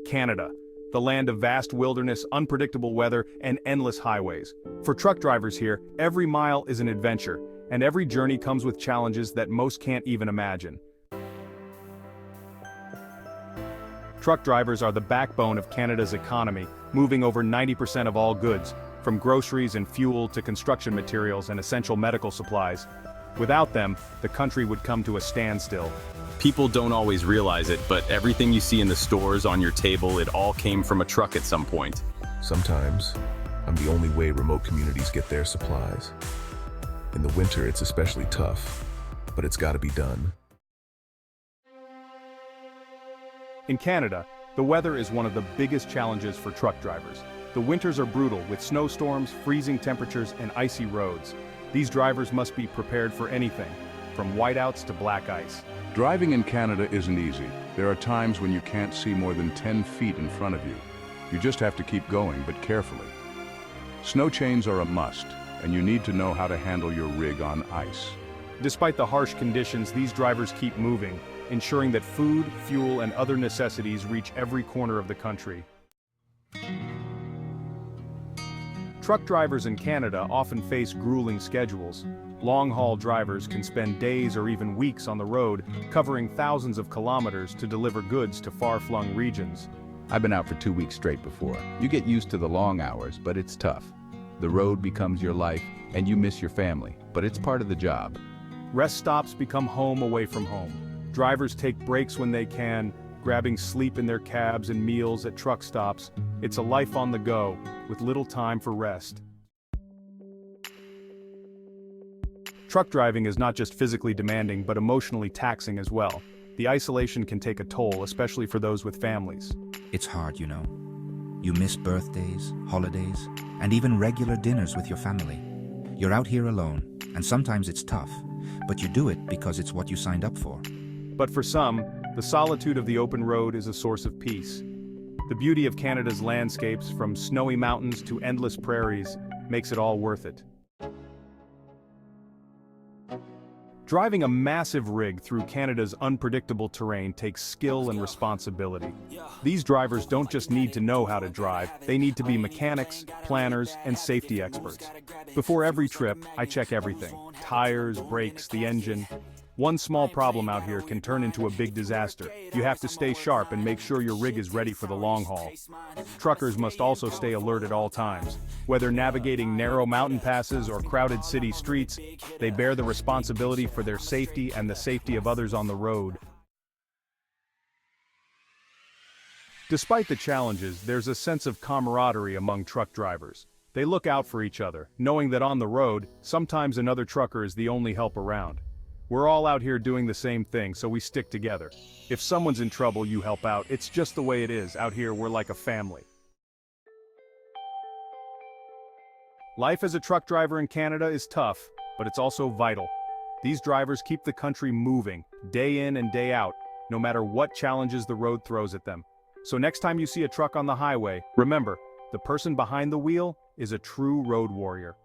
Canada, the land of vast wilderness, unpredictable weather, and endless highways. For truck drivers here, every mile is an adventure, and every journey comes with challenges that most can't even imagine. Truck drivers are the backbone of Canada's economy, moving over 90% of all goods, from groceries and fuel to construction materials and essential medical supplies. Without them, the country would come to a standstill. People don't always realize it, but everything you see in the stores, on your table, it all came from a truck at some point. Sometimes, I'm the only way remote communities get their supplies. In the winter, it's especially tough, but it's got to be done. In Canada, the weather is one of the biggest challenges for truck drivers. The winters are brutal, with snowstorms, freezing temperatures, and icy roads. These drivers must be prepared for anything, from whiteouts to black ice. Driving in Canada isn't easy. There are times when you can't see more than 10 feet in front of you. You just have to keep going, but carefully. Snow chains are a must, and you need to know how to handle your rig on ice. Despite the harsh conditions, these drivers keep moving, ensuring that food, fuel, and other necessities reach every corner of the country. Truck drivers in Canada often face grueling schedules. Long-haul drivers can spend days or even weeks on the road, covering thousands of kilometers to deliver goods to far-flung regions. I've been out for 2 weeks straight before. You get used to the long hours, but it's tough. The road becomes your life, and you miss your family, but it's part of the job. Rest stops become home away from home. Drivers take breaks when they can, grabbing sleep in their cabs and meals at truck stops. It's a life on the go, with little time for rest. Truck driving is not just physically demanding, but emotionally taxing as well. The isolation can take a toll, especially for those with families. It's hard, you know. You miss birthdays, holidays, and even regular dinners with your family. You're out here alone, and sometimes it's tough, but you do it because it's what you signed up for. But for some, the solitude of the open road is a source of peace. The beauty of Canada's landscapes, from snowy mountains to endless prairies, makes it all worth it. Driving a massive rig through Canada's unpredictable terrain takes skill and responsibility. These drivers don't just need to know how to drive, they need to be mechanics, planners, and safety experts. Before every trip, I check everything: tires, brakes, the engine. One small problem out here can turn into a big disaster. You have to stay sharp and make sure your rig is ready for the long haul. Truckers must also stay alert at all times. Whether navigating narrow mountain passes or crowded city streets, they bear the responsibility for their safety and the safety of others on the road. Despite the challenges, there's a sense of camaraderie among truck drivers. They look out for each other, knowing that on the road, sometimes another trucker is the only help around. We're all out here doing the same thing, so we stick together. If someone's in trouble, you help out. It's just the way it is. Out here, we're like a family. Life as a truck driver in Canada is tough, but it's also vital. These drivers keep the country moving, day in and day out, no matter what challenges the road throws at them. So next time you see a truck on the highway, remember, the person behind the wheel is a true road warrior.